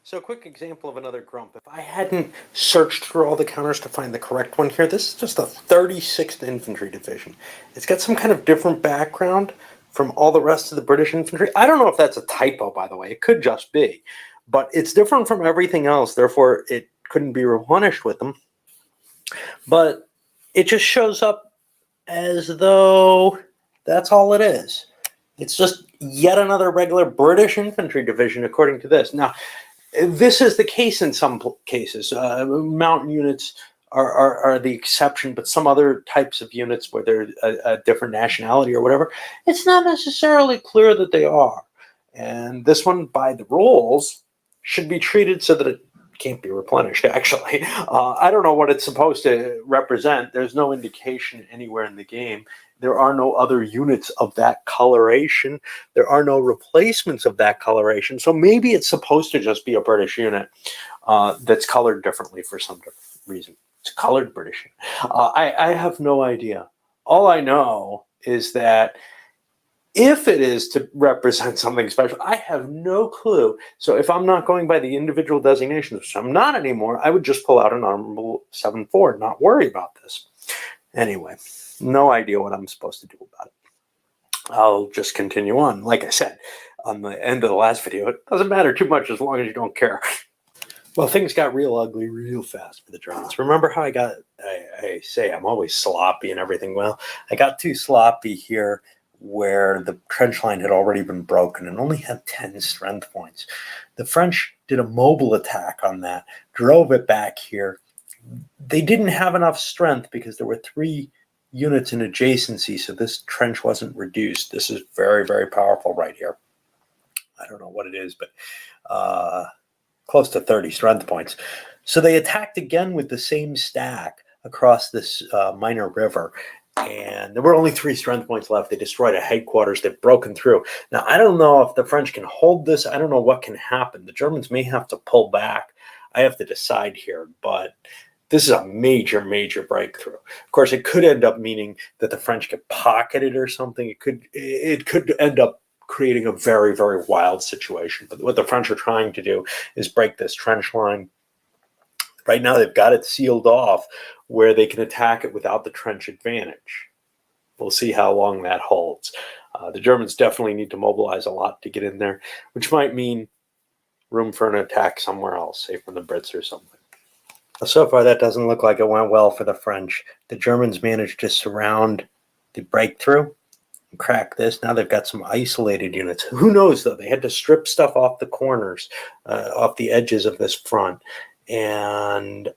So a quick example of another grump. If I hadn't searched through all the counters to find the correct one here, this is just a 36th Infantry Division. It's got some kind of different background from all the rest of the British infantry. I don't know if that's a typo, by the way. It could just be. But it's different from everything else, therefore it couldn't be replenished with them. But it just shows up as though that's all it is. It's just yet another regular British infantry division, according to this. Now, this is the case in some cases. Mountain units are the exception, but some other types of units where they're a different nationality or whatever, it's not necessarily clear that they are. And this one, by the rules, should be treated so that it can't be replenished, actually. I don't know what it's supposed to represent. There's no indication anywhere in the game. There are no other units of that coloration. There are no replacements of that coloration. So maybe it's supposed to just be a British unit that's colored differently for some reason. It's a colored British unit. I have no idea. All I know is that if it is to represent something special, I have no clue. So if I'm not going by the individual designations, which I'm not anymore, I would just pull out an Armable 7.4 and not worry about this. Anyway, no idea what I'm supposed to do about it. I'll just continue on. Like I said, on the end of the last video, it doesn't matter too much as long as you don't care. Well, things got real ugly real fast for the Germans. Remember how I say I'm always sloppy and everything? Well, I got too sloppy here where the trench line had already been broken and only had 10 strength points. The French did a mobile attack on that, drove it back here. They didn't have enough strength because there were 3 units in adjacency, so this trench wasn't reduced. This is very, very powerful right here. I don't know what it is, but close to 30 strength points. So they attacked again with the same stack across this minor river, and there were only 3 strength points left. They destroyed a headquarters. They've broken through. Now, I don't know if the French can hold this. I don't know what can happen. The Germans may have to pull back. I have to decide here, but this is a major, major breakthrough. Of course, it could end up meaning that the French get pocketed or something. It could end up creating a very, very wild situation. But what the French are trying to do is break this trench line. Right now, they've got it sealed off where they can attack it without the trench advantage. We'll see how long that holds. The Germans definitely need to mobilize a lot to get in there, which might mean room for an attack somewhere else, say from the Brits or something. So far, that doesn't look like it went well for the French. The Germans managed to surround the breakthrough and crack this. Now they've got some isolated units. Who knows, though? They had to strip stuff off the corners, off the edges of this front. And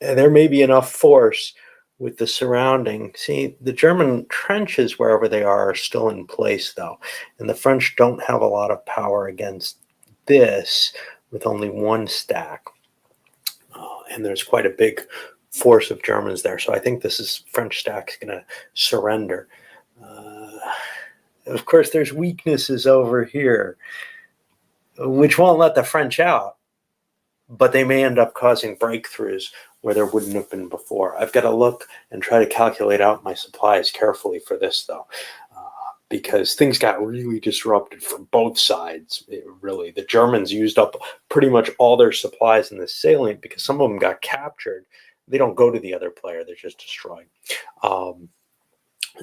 there may be enough force with the surrounding. See, the German trenches, wherever they are still in place, though. And the French don't have a lot of power against this with only one stack. And there's quite a big force of Germans there. So I think this is French stack's going to surrender. Of course, there's weaknesses over here, which won't let the French out. But they may end up causing breakthroughs where there wouldn't have been before. I've got to look and try to calculate out my supplies carefully for this, though, because things got really disrupted from both sides, really. The Germans used up pretty much all their supplies in this salient because some of them got captured. They don't go to the other player. They're just destroyed.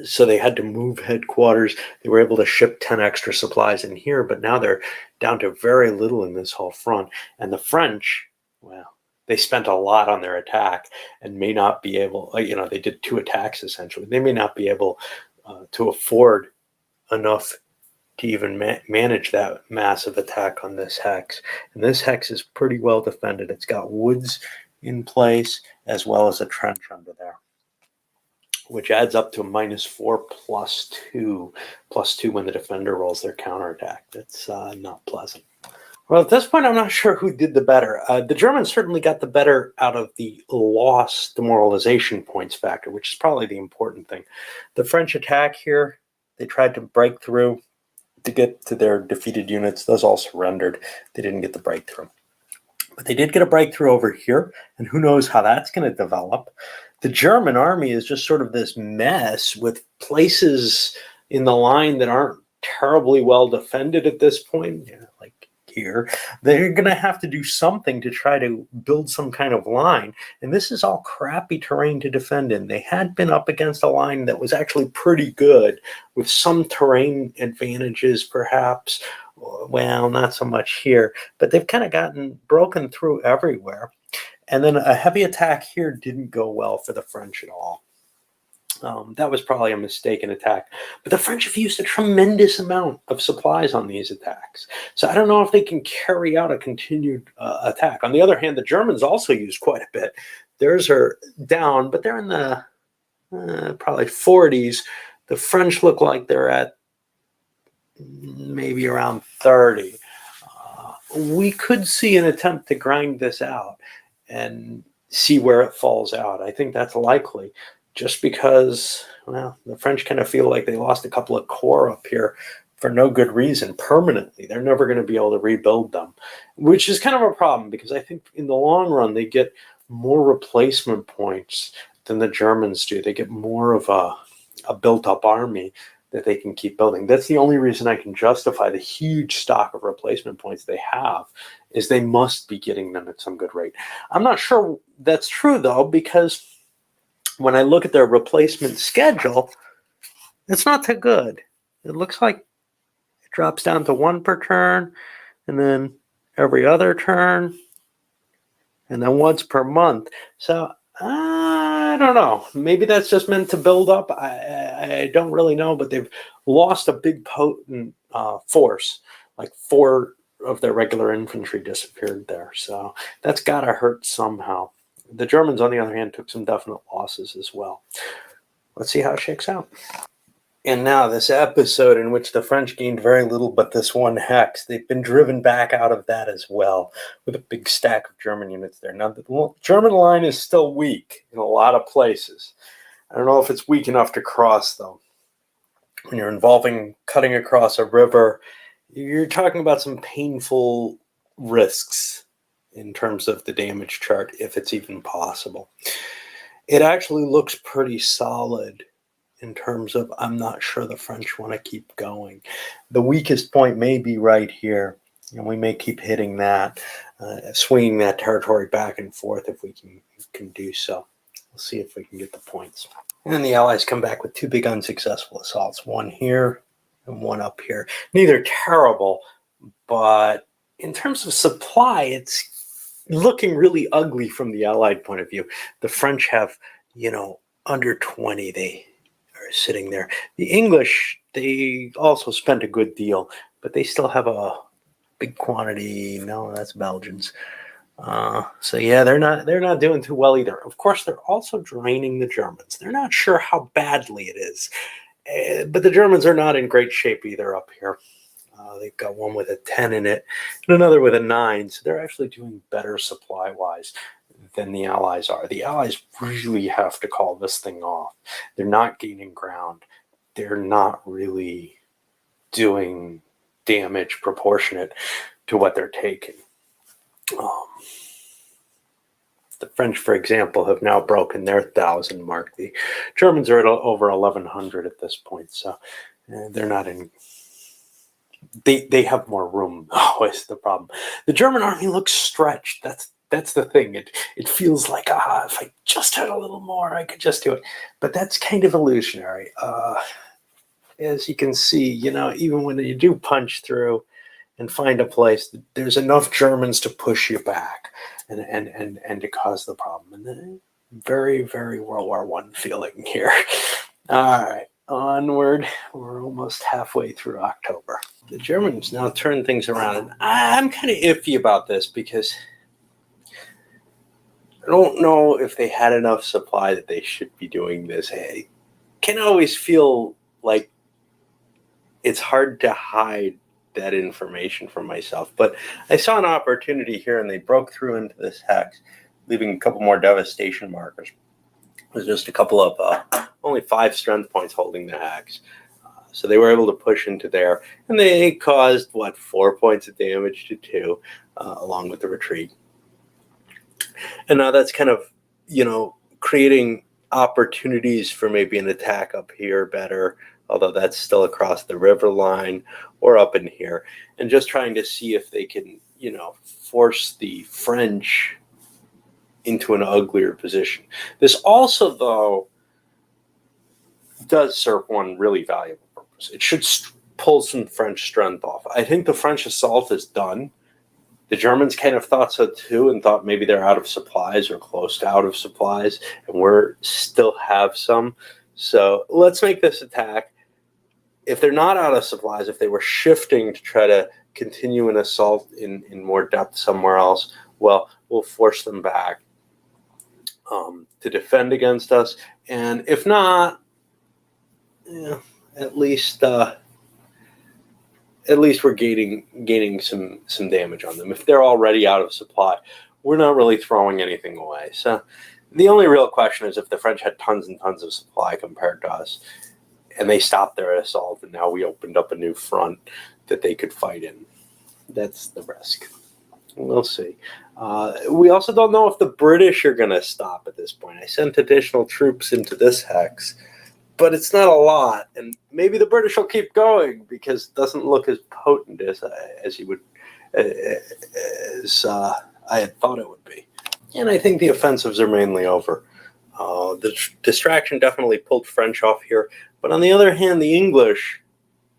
So they had to move headquarters. They were able to ship 10 extra supplies in here, but now they're down to very little in this whole front. And the French, well, they spent a lot on their attack and may not be able, they did 2 attacks essentially. They may not be able to afford enough to even manage that massive attack on this hex. And this hex is pretty well defended. It's got woods in place as well as a trench under there, which adds up to a -4 +2, +2 when the defender rolls their counterattack. That's not pleasant. Well, at this point, I'm not sure who did the better. The Germans certainly got the better out of the loss demoralization points factor, which is probably the important thing. The French attack here, they tried to break through to get to their defeated units. Those all surrendered. They didn't get the breakthrough. But they did get a breakthrough over here, and who knows how that's going to develop. The German army is just sort of this mess with places in the line that aren't terribly well defended at this point, like here. They're going to have to do something to try to build some kind of line, and this is all crappy terrain to defend in. They had been up against a line that was actually pretty good, with some terrain advantages perhaps. Well, not so much here, but they've kind of gotten broken through everywhere. And then a heavy attack here didn't go well for the French at all. That was probably a mistaken attack. But the French have used a tremendous amount of supplies on these attacks. So I don't know if they can carry out a continued attack. On the other hand, the Germans also used quite a bit. Theirs are down, but they're in the probably 40s. The French look like they're at maybe around 30. We could see an attempt to grind this out and see where it falls out. I think that's likely, just because, well, the French kind of feel like they lost a couple of corps up here for no good reason permanently. They're never going to be able to rebuild them, which is kind of a problem because I think in the long run they get more replacement points than the Germans do. They get more of a built-up army that they can keep building. That's the only reason I can justify the huge stock of replacement points they have, is they must be getting them at some good rate. I'm not sure that's true, though, because when I look at their replacement schedule, it's not too good. It looks like it drops down to 1 per turn, and then every other turn, and then once per month. So I don't know. Maybe that's just meant to build up. I don't really know, but they've lost a big potent force. Like 4 of their regular infantry disappeared there. So that's got to hurt somehow. The Germans, on the other hand, took some definite losses as well. Let's see how it shakes out. And now this episode in which the French gained very little but this one hex, they've been driven back out of that as well, with a big stack of German units there. Now, the German line is still weak in a lot of places. I don't know if it's weak enough to cross, though. When you're involving cutting across a river, you're talking about some painful risks in terms of the damage chart, if it's even possible. It actually looks pretty solid in terms of I'm not sure the French want to keep going. The weakest point may be right here, and we may keep hitting that, swinging that territory back and forth if we can do so. We'll see if we can get the points. And then the Allies come back with 2 big unsuccessful assaults, one here and one up here. Neither terrible, but in terms of supply, it's looking really ugly from the Allied point of view. The French have, under 20 they are sitting there. The English, they also spent a good deal, but they still have a big quantity. No, that's Belgians. So yeah, they're not doing too well either. Of course, they're also draining the Germans. They're not sure how badly it is, but the Germans are not in great shape either up here. They've got one with a 10 in it and another with a 9. So they're actually doing better supply-wise than the Allies are. The Allies really have to call this thing off. They're not gaining ground. They're not really doing damage proportionate to what they're taking. The French, for example, have now broken their 1,000 mark. The Germans are at over 1,100 at this point, so they're not in. They have more room. Oh, is the problem. The German army looks stretched. That's the thing. It feels like, if I just had a little more, I could just do it. But that's kind of illusionary. As you can see, even when you do punch through and find a place, there's enough Germans to push you back and to cause the problem. And then very, very World War I feeling here. All right, onward. We're almost halfway through October. The Germans now turn things around, and I'm kind of iffy about this because I don't know if they had enough supply that they should be doing this. I can always feel like it's hard to hide that information from myself, but I saw an opportunity here, and they broke through into this hex, leaving a couple more devastation markers. It was just a couple of only 5 strength points holding the hex. So they were able to push into there, and they caused, 4 points of damage to 2, along with the retreat. And now that's kind of, creating opportunities for maybe an attack up here better, although that's still across the river line or up in here, and just trying to see if they can, force the French into an uglier position. This also, though, does serve one really valuable purpose. It should pull some French strength off. I think the French assault is done. The Germans kind of thought so too, and thought maybe they're out of supplies or close to out of supplies, and we're still have some. So let's make this attack. If they're not out of supplies, if they were shifting to try to continue an assault in more depth somewhere else, well, we'll force them back to defend against us. And if not, at least we're gaining some damage on them. If they're already out of supply, we're not really throwing anything away. So the only real question is if the French had tons and tons of supply compared to us, and they stopped their assault, and now we opened up a new front that they could fight in. That's the risk. We'll see. We also don't know if the British are going to stop at this point. I sent additional troops into this hex, but it's not a lot, and maybe the British will keep going because it doesn't look as potent as I had thought it would be. And I think the offensives are mainly over. The distraction definitely pulled French off here, but on the other hand, the English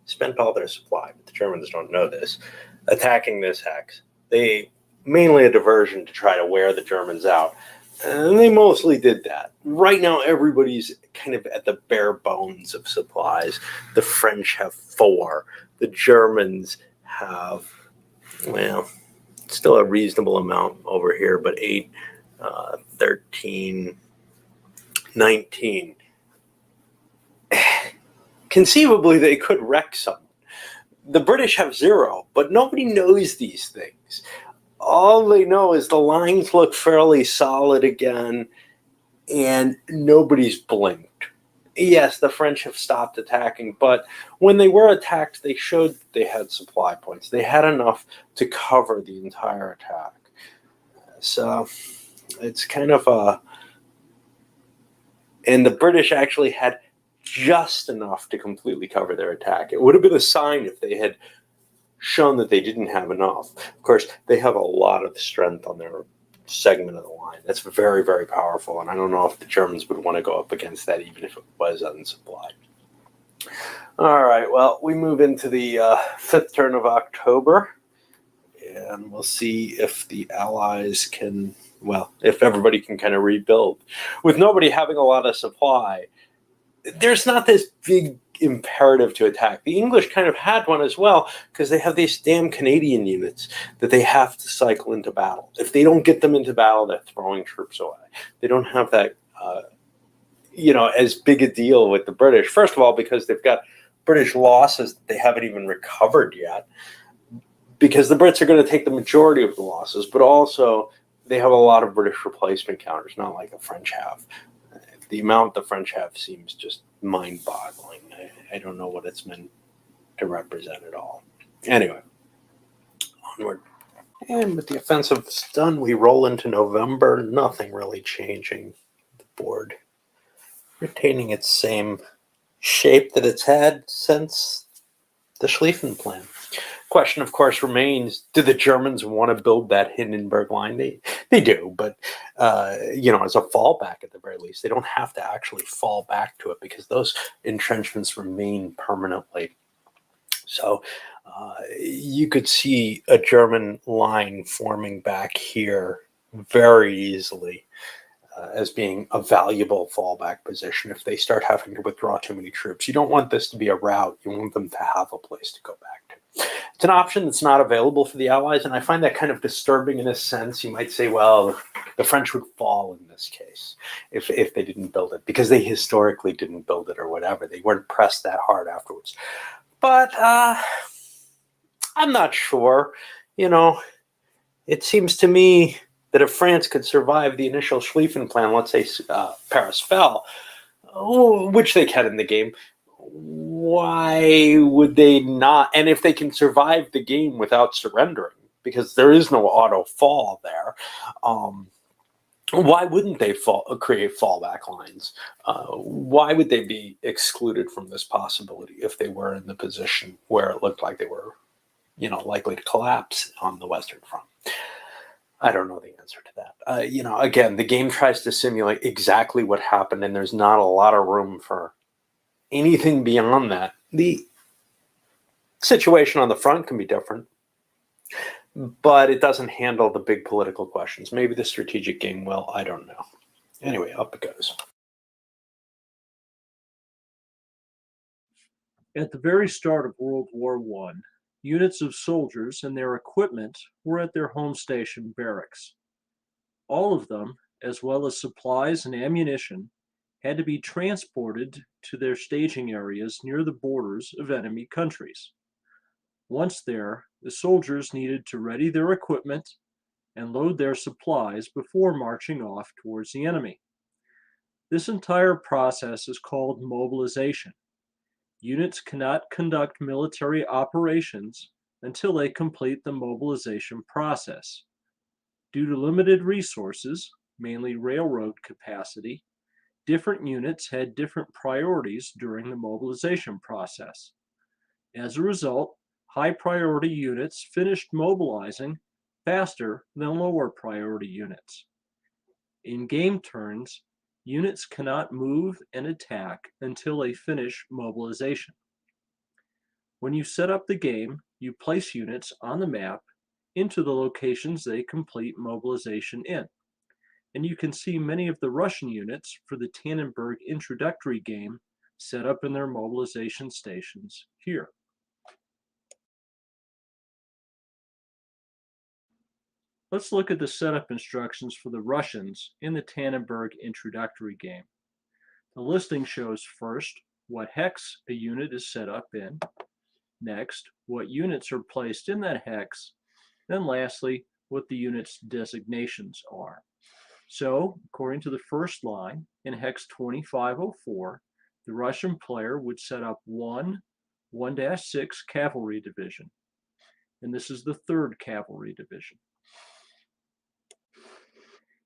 spent all their supply, but the Germans don't know this, attacking this hex. They mainly a diversion to try to wear the Germans out. And they mostly did that. Right now, everybody's kind of at the bare bones of supplies. The French have 4. The Germans have, still a reasonable amount over here, but 8, 13, 19. Conceivably, they could wreck some. The British have 0, but nobody knows these things. All they know is the lines look fairly solid again, and nobody's blinked. Yes, the French have stopped attacking, but when they were attacked, they showed that they had supply points. They had enough to cover the entire attack. So it's kind of and the British actually had just enough to completely cover their attack. It would have been a sign if they had shown that they didn't have enough. Of course, they have a lot of strength on their segment of the line. That's very, very powerful, and I don't know if the Germans would want to go up against that, even if it was unsupplied. All right, well, we move into the 5th turn of October, and we'll see if the Allies can, well, if everybody can kind of rebuild. With nobody having a lot of supply, there's not this big imperative to attack. The English kind of had one as well, because they have these damn Canadian units that they have to cycle into battle. If they don't get them into battle, they're throwing troops away. They don't have that, as big a deal with the British. First of all, because they've got British losses that they haven't even recovered yet, because the Brits are going to take the majority of the losses, but also they have a lot of British replacement counters, not like the French have. The amount the French have seems just mind-boggling. I don't know what it's meant to represent at all. Anyway, onward. And with the offensive done, we roll into November. Nothing really changing. The board retaining its same shape that it's had since the Schlieffen Plan. Question, of course, remains, do the Germans want to build that Hindenburg line? They do, but, as a fallback at the very least. They don't have to actually fall back to it because those entrenchments remain permanently. So you could see a German line forming back here very easily as being a valuable fallback position if they start having to withdraw too many troops. You don't want this to be a rout. You want them to have a place to go back to. It's an option that's not available for the Allies, and I find that kind of disturbing in a sense. You might say, well, the French would fall in this case if they didn't build it, because they historically didn't build it or whatever. They weren't pressed that hard afterwards. But I'm not sure. It seems to me that if France could survive the initial Schlieffen Plan, let's say Paris fell, which they can in the game, why would they not? And if they can survive the game without surrendering, because there is no auto fall there, why wouldn't they create fallback lines? Why would they be excluded from this possibility if they were in the position where it looked like they were, likely to collapse on the Western Front? I don't know the answer to that. Again, the game tries to simulate exactly what happened, and there's not a lot of room for anything beyond that. The situation on the front can be different, but it doesn't handle the big political questions. Maybe the strategic game will. I don't know. Anyway, up it goes. At the very start of World War I, units of soldiers and their equipment were at their home station barracks. All of them, as well as supplies and ammunition, had to be transported to their staging areas near the borders of enemy countries. Once there, the soldiers needed to ready their equipment and load their supplies before marching off towards the enemy. This entire process is called mobilization. Units cannot conduct military operations until they complete the mobilization process. Due to limited resources, mainly railroad capacity, different units had different priorities during the mobilization process. As a result, high priority units finished mobilizing faster than lower priority units. In game turns, units cannot move and attack until they finish mobilization. When you set up the game, you place units on the map into the locations they complete mobilization in. And you can see many of the Russian units for the Tannenberg introductory game set up in their mobilization stations here. Let's look at the setup instructions for the Russians in the Tannenberg introductory game. The listing shows first what hex a unit is set up in, next what units are placed in that hex, then lastly what the unit's designations are. So, according to the first line, in hex 2504, the Russian player would set up 1-6 cavalry division, and this is the 3rd Cavalry Division.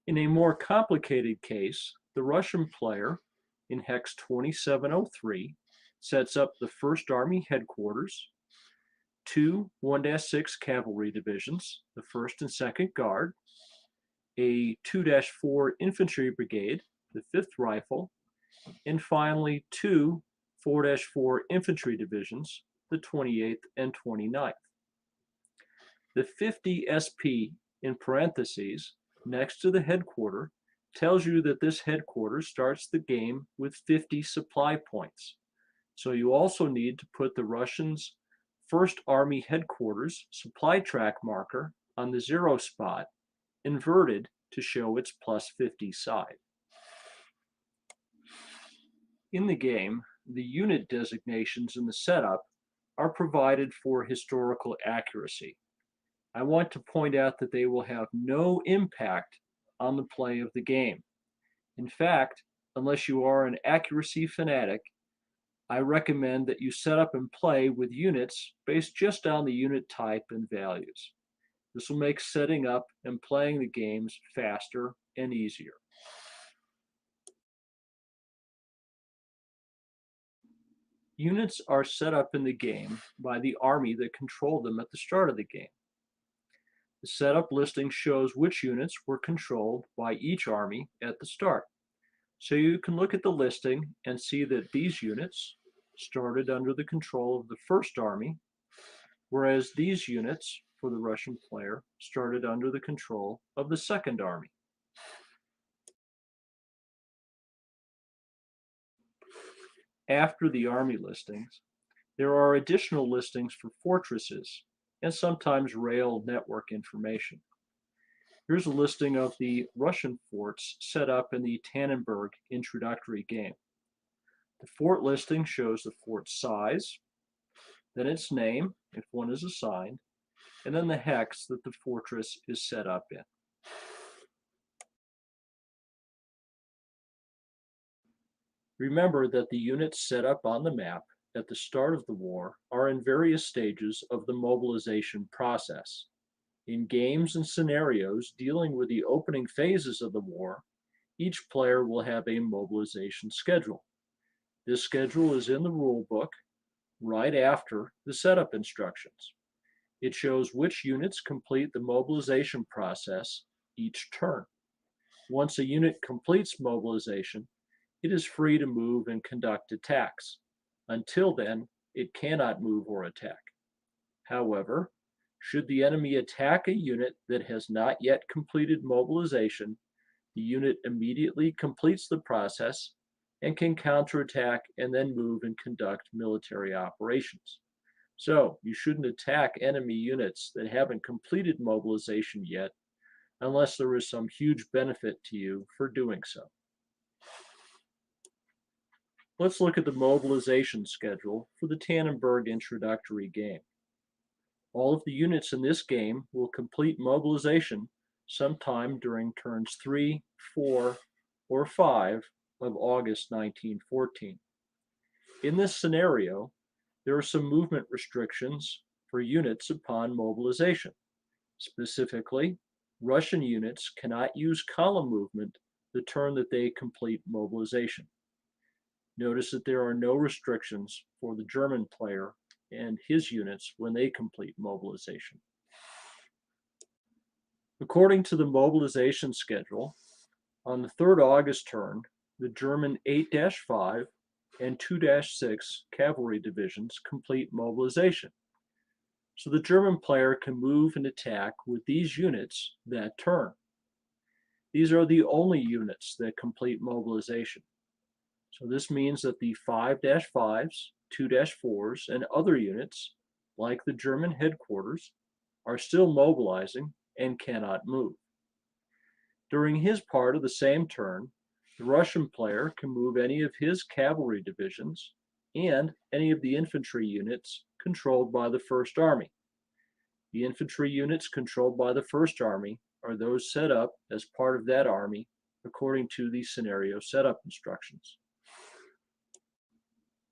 In a more complicated case, the Russian player in Hex 2703 sets up the 1st Army headquarters, 2 1-6 cavalry divisions, the 1st and 2nd Guard, a 2-4 infantry brigade, the 5th Rifle, and finally 2 4-4 infantry divisions, the 28th and 29th. The 50 SP in parentheses next to the headquarter tells you that this headquarter starts the game with 50 supply points. So you also need to put the Russians' 1st Army headquarters supply track marker on the 0 spot, inverted to show its plus 50 side. In the game, the unit designations in the setup are provided for historical accuracy. I want to point out that they will have no impact on the play of the game. In fact, unless you are an accuracy fanatic, I recommend that you set up and play with units based just on the unit type and values. This will make setting up and playing the games faster and easier. Units are set up in the game by the army that controlled them at the start of the game. The setup listing shows which units were controlled by each army at the start. So you can look at the listing and see that these units started under the control of the 1st Army, whereas these units, for the Russian player, started under the control of the 2nd Army. After the army listings, there are additional listings for fortresses and sometimes rail network information. Here's a listing of the Russian forts set up in the Tannenberg introductory game. The fort listing shows the fort size, then its name, if one is assigned, and then the hex that the fortress is set up in. Remember that the units set up on the map at the start of the war are in various stages of the mobilization process. In games and scenarios dealing with the opening phases of the war, each player will have a mobilization schedule. This schedule is in the rule book right after the setup instructions. It shows which units complete the mobilization process each turn. Once a unit completes mobilization, it is free to move and conduct attacks. Until then, it cannot move or attack. However, should the enemy attack a unit that has not yet completed mobilization, the unit immediately completes the process and can counterattack and then move and conduct military operations. So you shouldn't attack enemy units that haven't completed mobilization yet unless there is some huge benefit to you for doing so. Let's look at the mobilization schedule for the Tannenberg introductory game. All of the units in this game will complete mobilization sometime during turns 3, 4, or 5 of August 1914. In this scenario, there are some movement restrictions for units upon mobilization. Specifically, Russian units cannot use column movement the turn that they complete mobilization. Notice that there are no restrictions for the German player and his units when they complete mobilization. According to the mobilization schedule, on the 3rd August turn, the German 8-5 and 2-6 cavalry divisions complete mobilization. So the German player can move and attack with these units that turn. These are the only units that complete mobilization. So this means that the 5-5s, 2-4s, and other units, like the German headquarters, are still mobilizing and cannot move. During his part of the same turn, the Russian player can move any of his cavalry divisions and any of the infantry units controlled by the 1st Army. The infantry units controlled by the 1st Army are those set up as part of that army according to the scenario setup instructions.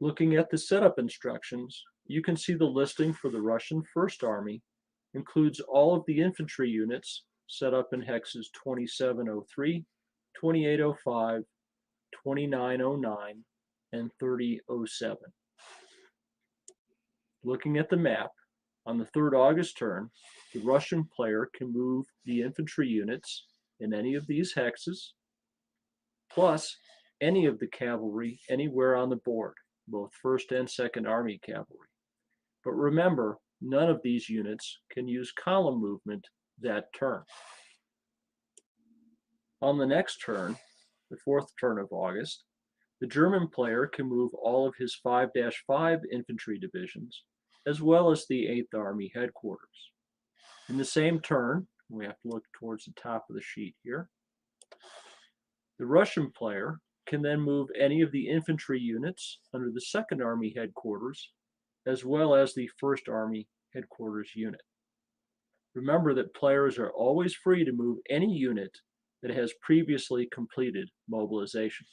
Looking at the setup instructions, you can see the listing for the Russian 1st Army includes all of the infantry units set up in hexes 2703, 2805, 2909 and 3007. Looking at the map, on the 3rd August turn, the Russian player can move the infantry units in any of these hexes, plus any of the cavalry anywhere on the board, both 1st and 2nd Army cavalry. But remember, none of these units can use column movement that turn. On the next turn, the 4th turn of August, the German player can move all of his 5-5 infantry divisions, as well as the 8th Army headquarters. In the same turn, we have to look towards the top of the sheet here, the Russian player can then move any of the infantry units under the 2nd Army headquarters, as well as the 1st Army headquarters unit. Remember that players are always free to move any unit that has previously completed mobilization.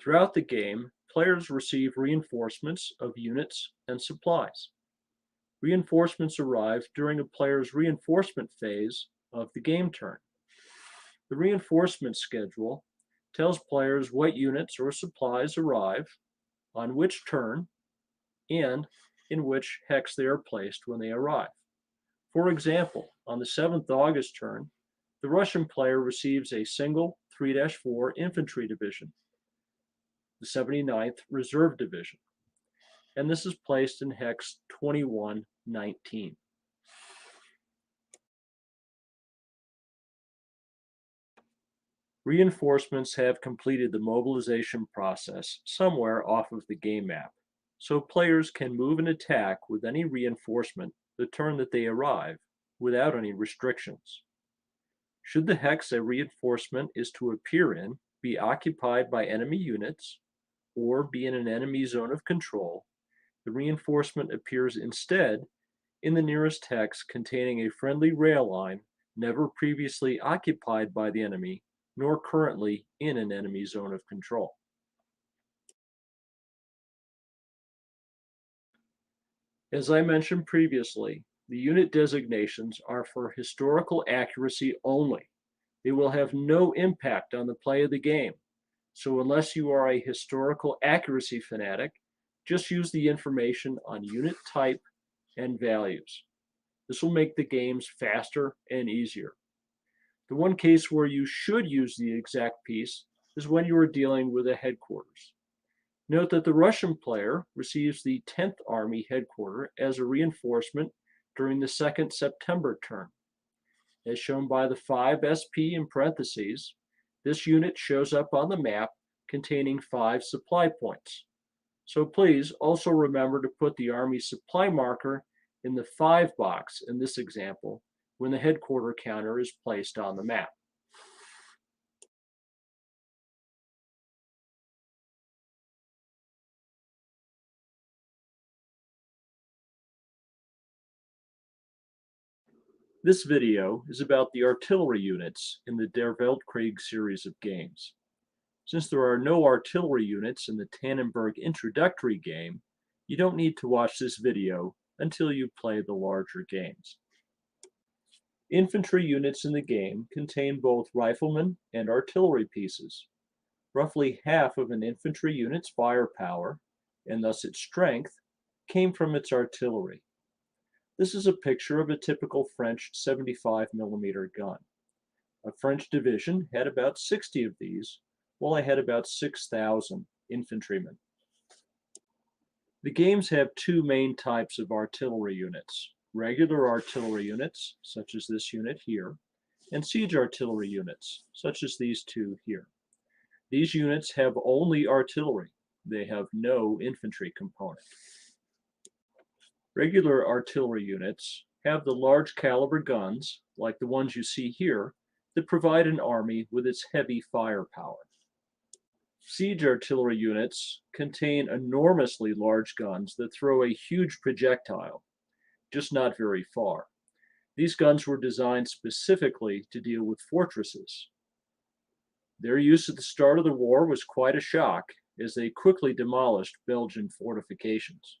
Throughout the game, players receive reinforcements of units and supplies. Reinforcements arrive during a player's reinforcement phase of the game turn. The reinforcement schedule tells players what units or supplies arrive, on which turn, and in which hex they are placed when they arrive. For example, on the 7th August turn, the Russian player receives a single 3-4 infantry division, the 79th Reserve Division, and this is placed in hex 2119. Reinforcements have completed the mobilization process somewhere off of the game map, so players can move and attack with any reinforcement the turn that they arrive without any restrictions. Should the hex a reinforcement is to appear in be occupied by enemy units or be in an enemy zone of control, the reinforcement appears instead in the nearest hex containing a friendly rail line never previously occupied by the enemy nor currently in an enemy zone of control. As I mentioned previously, the unit designations are for historical accuracy only. They will have no impact on the play of the game. So unless you are a historical accuracy fanatic, just use the information on unit type and values. This will make the games faster and easier. The one case where you should use the exact piece is when you are dealing with a headquarters. Note that the Russian player receives the 10th Army headquarter as a reinforcement during the 2nd September turn. As shown by the 5 SP in parentheses, this unit shows up on the map containing 5 supply points. So please also remember to put the Army supply marker in the 5 box in this example when the headquarter counter is placed on the map. This video is about the artillery units in the Der Weltkrieg series of games. Since there are no artillery units in the Tannenberg introductory game, you don't need to watch this video until you play the larger games. Infantry units in the game contain both riflemen and artillery pieces. Roughly half of an infantry unit's firepower, and thus its strength, came from its artillery. This is a picture of a typical French 75mm gun. A French division had about 60 of these, while I had about 6,000 infantrymen. The games have 2 main types of artillery units: regular artillery units, such as this unit here, and siege artillery units, such as these 2 here. These units have only artillery. They have no infantry component. Regular artillery units have the large caliber guns, like the ones you see here, that provide an army with its heavy firepower. Siege artillery units contain enormously large guns that throw a huge projectile, just not very far. These guns were designed specifically to deal with fortresses. Their use at the start of the war was quite a shock, as they quickly demolished Belgian fortifications.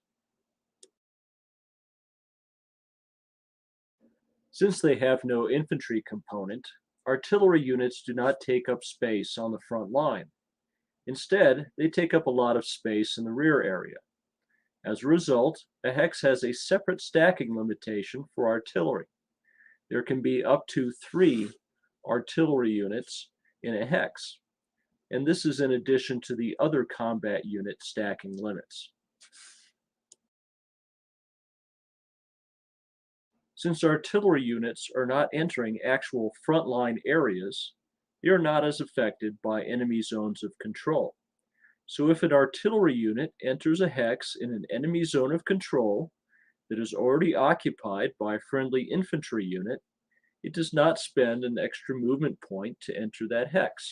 Since they have no infantry component, artillery units do not take up space on the front line. Instead, they take up a lot of space in the rear area. As a result, a hex has a separate stacking limitation for artillery. There can be up to 3 artillery units in a hex, and this is in addition to the other combat unit stacking limits. Since artillery units are not entering actual frontline areas, they are not as affected by enemy zones of control. So if an artillery unit enters a hex in an enemy zone of control that is already occupied by a friendly infantry unit, it does not spend an extra movement point to enter that hex.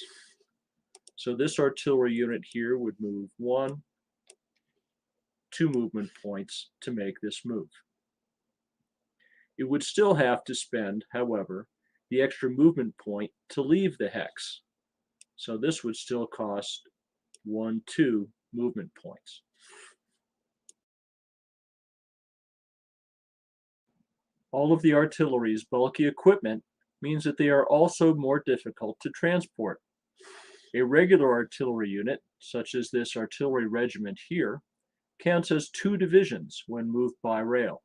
So this artillery unit here would move 1, 2 movement points to make this move. It would still have to spend, however, the extra movement point to leave the hex. So this would still cost 1, 2 movement points. All of the artillery's bulky equipment means that they are also more difficult to transport. A regular artillery unit, such as this artillery regiment here, counts as 2 divisions when moved by rail.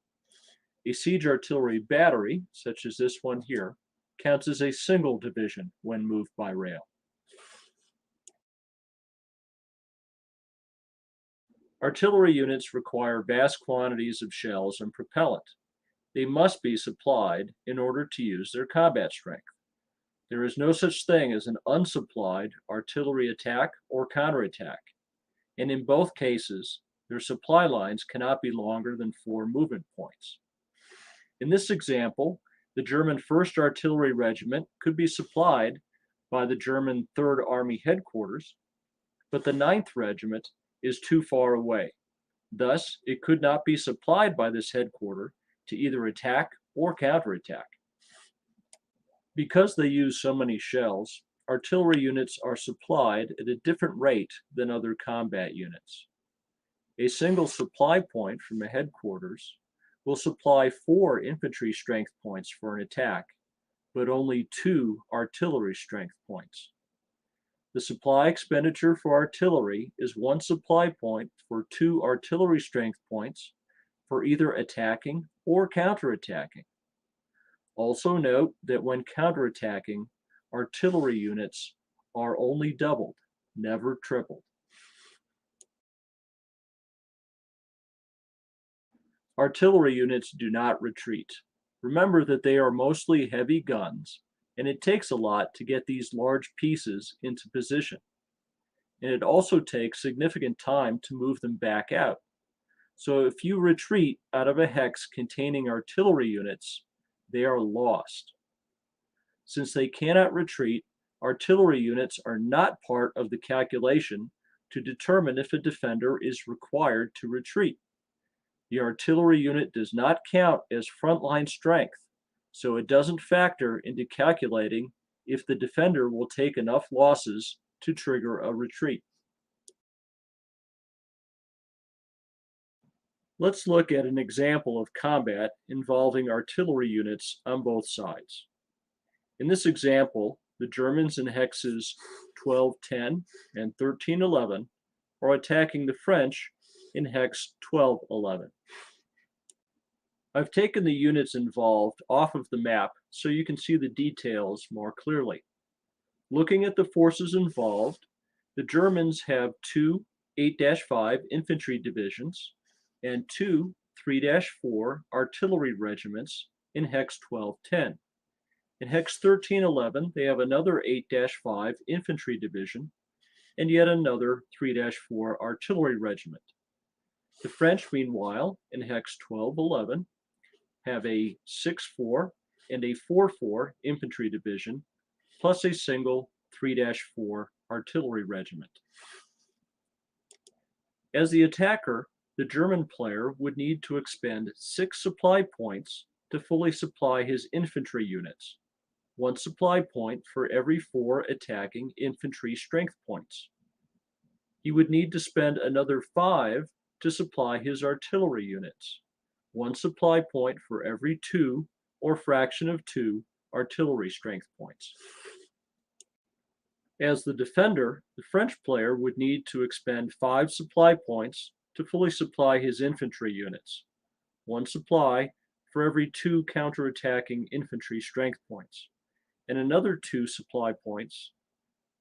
A siege artillery battery, such as this one here, counts as a single division when moved by rail. Artillery units require vast quantities of shells and propellant. They must be supplied in order to use their combat strength. There is no such thing as an unsupplied artillery attack or counterattack, and in both cases, their supply lines cannot be longer than 4 movement points. In this example, the German 1st Artillery Regiment could be supplied by the German 3rd Army headquarters, but the 9th Regiment is too far away. Thus, it could not be supplied by this headquarters to either attack or counterattack. Because they use so many shells, artillery units are supplied at a different rate than other combat units. A single supply point from a headquarters will supply 4 infantry strength points for an attack, but only 2 artillery strength points. The supply expenditure for artillery is 1 supply point for 2 artillery strength points for either attacking or counterattacking. Also note that when counterattacking, artillery units are only doubled, never tripled. Artillery units do not retreat. Remember that they are mostly heavy guns, and it takes a lot to get these large pieces into position. And it also takes significant time to move them back out. So if you retreat out of a hex containing artillery units, they are lost. Since they cannot retreat, artillery units are not part of the calculation to determine if a defender is required to retreat. The artillery unit does not count as frontline strength, so it doesn't factor into calculating if the defender will take enough losses to trigger a retreat. Let's look at an example of combat involving artillery units on both sides. In this example, the Germans in hexes 1210 and 1311 are attacking the French in hex 1211. I've taken the units involved off of the map so you can see the details more clearly. Looking at the forces involved, the Germans have 2 8-5 infantry divisions and 2 3-4 artillery regiments in hex 1210. In hex 1311, they have another 8-5 infantry division and yet another 3-4 artillery regiment. The French, meanwhile, in hex 1211, have a 6-4 and a 4-4 infantry division, plus a single 3-4 artillery regiment. As the attacker, the German player would need to expend 6 supply points to fully supply his infantry units, 1 supply point for every 4 attacking infantry strength points. He would need to spend another 5 to supply his artillery units, 1 supply point for every 2 or fraction of 2 artillery strength points. As the defender, the French player would need to expend 5 supply points to fully supply his infantry units, 1 supply for every 2 counterattacking infantry strength points, and another 2 supply points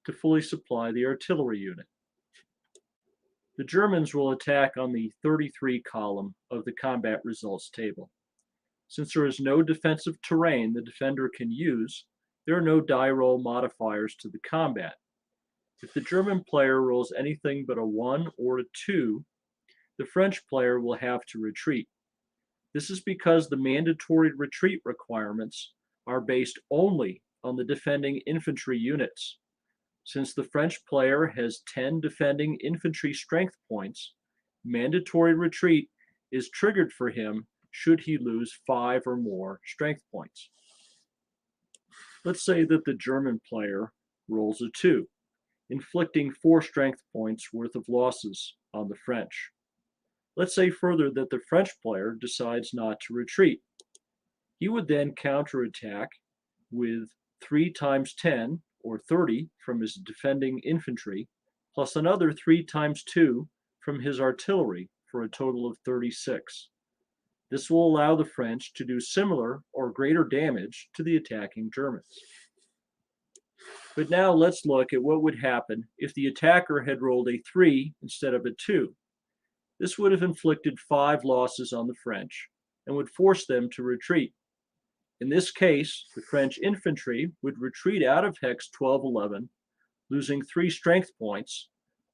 to fully supply the artillery unit. The Germans will attack on the 33 column of the combat results table. Since there is no defensive terrain the defender can use, there are no die roll modifiers to the combat. If the German player rolls anything but a 1 or a 2, the French player will have to retreat. This is because the mandatory retreat requirements are based only on the defending infantry units. Since the French player has 10 defending infantry strength points, mandatory retreat is triggered for him should he lose 5 or more strength points. Let's say that the German player rolls a 2, inflicting 4 strength points worth of losses on the French. Let's say further that the French player decides not to retreat. He would then counterattack with 3 times 10, or 30, from his defending infantry, plus another 3 times 2 from his artillery, for a total of 36. This will allow the French to do similar or greater damage to the attacking Germans. But now let's look at what would happen if the attacker had rolled a 3 instead of a 2. This would have inflicted 5 losses on the French and would force them to retreat. In this case, the French infantry would retreat out of Hex 1211, losing 3 strength points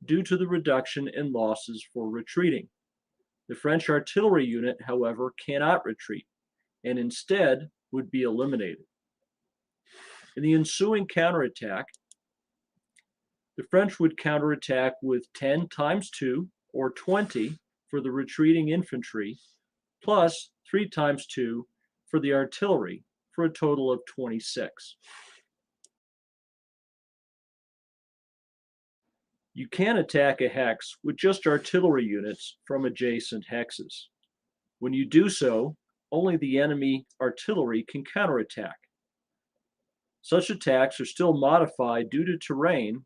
due to the reduction in losses for retreating. The French artillery unit, however, cannot retreat, and instead would be eliminated. In the ensuing counterattack, the French would counterattack with 10 times 2, or 20, for the retreating infantry, plus 3 times 2 for the artillery, for a total of 26. You can attack a hex with just artillery units from adjacent hexes. When you do so, only the enemy artillery can counterattack. Such attacks are still modified due to terrain,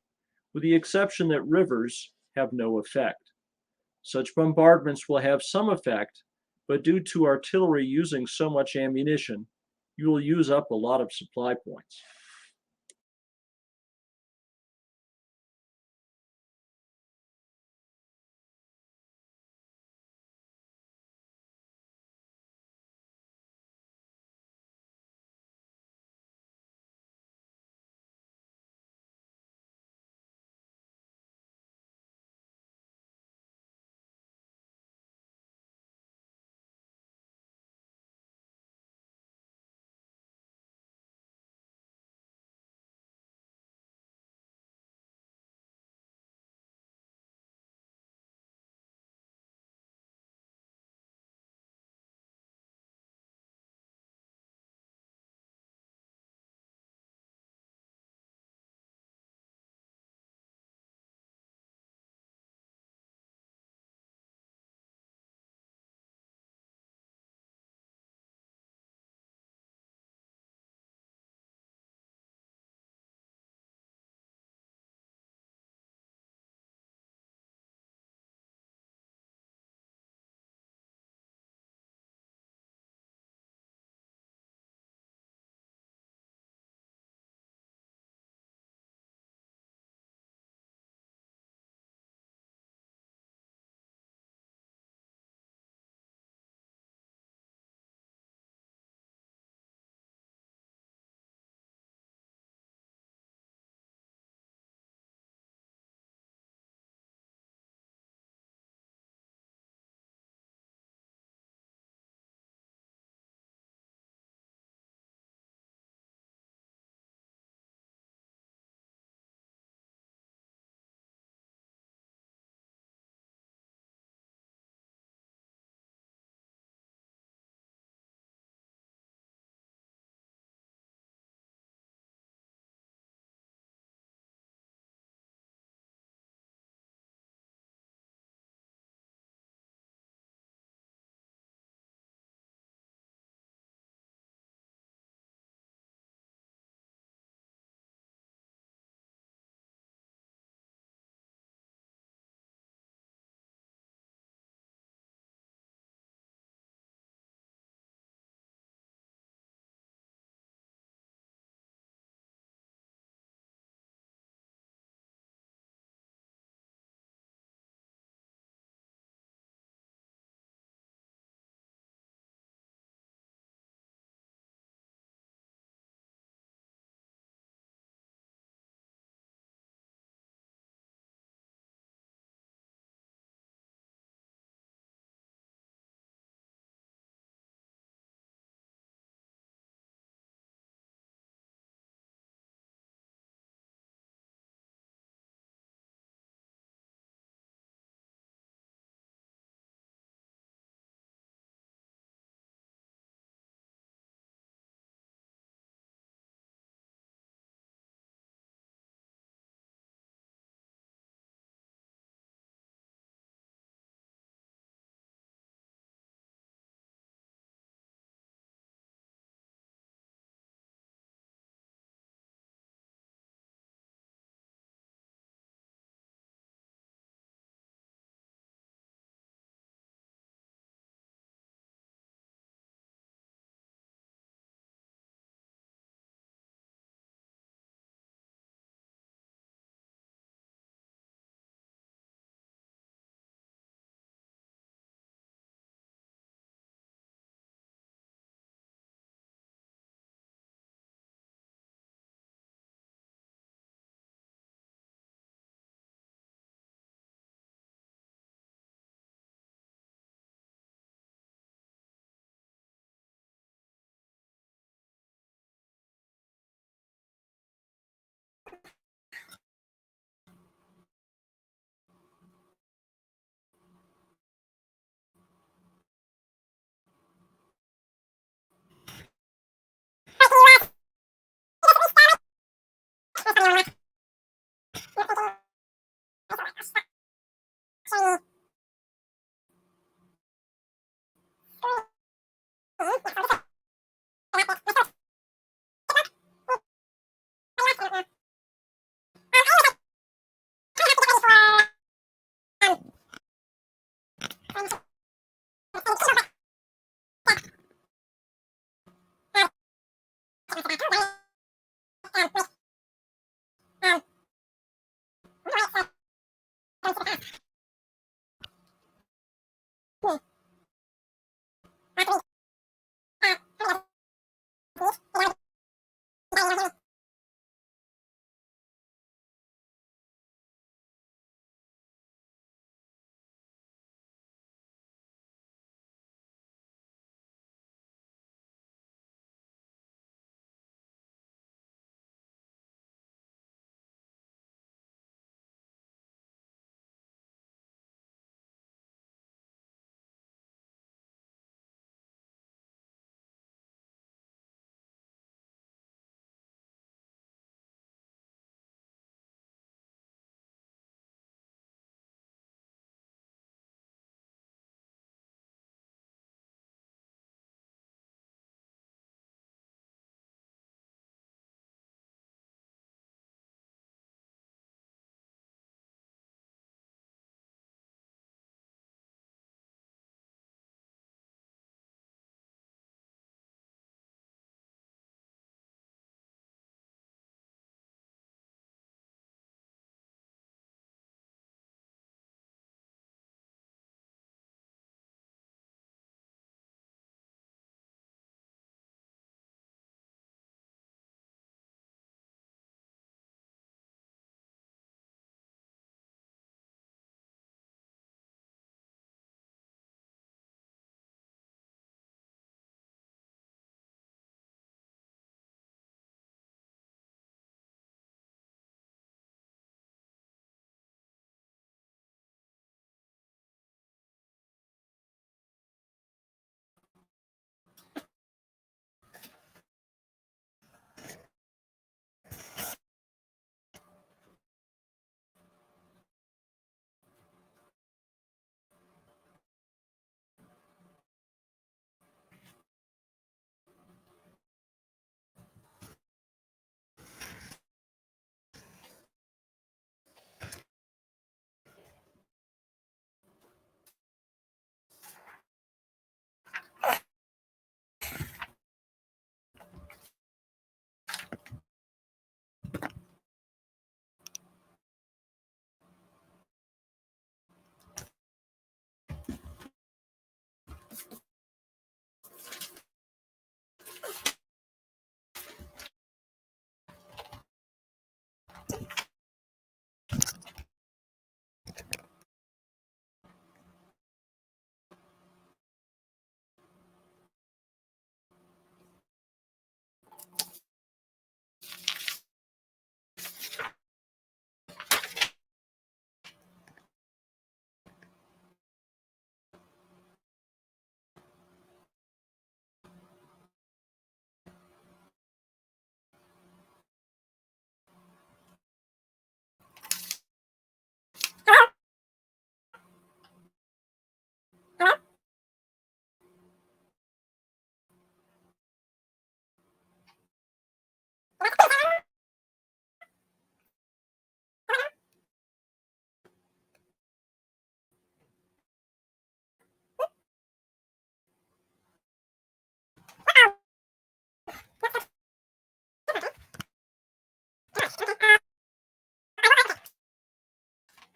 with the exception that rivers have no effect. Such bombardments will have some effect, but due to artillery using so much ammunition, you will use up a lot of supply points.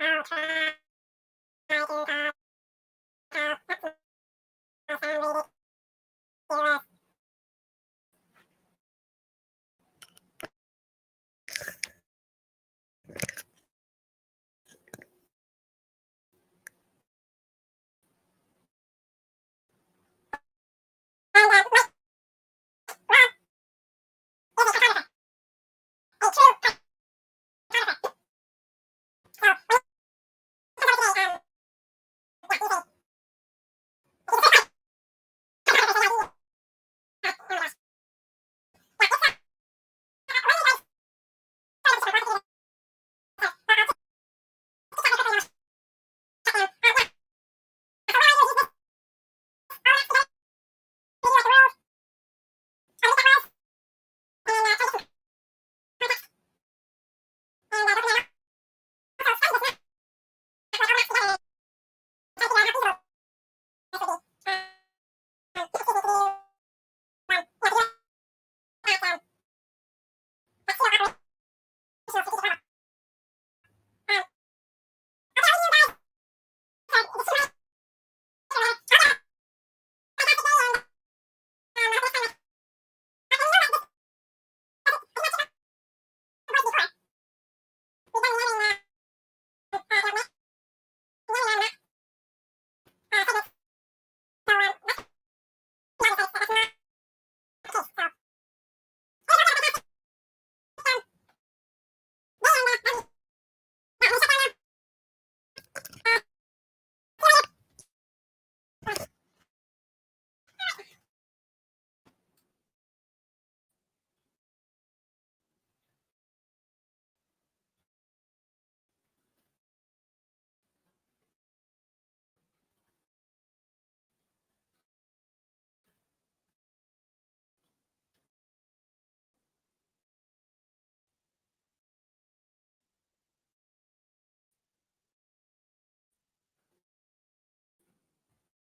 Okay. I can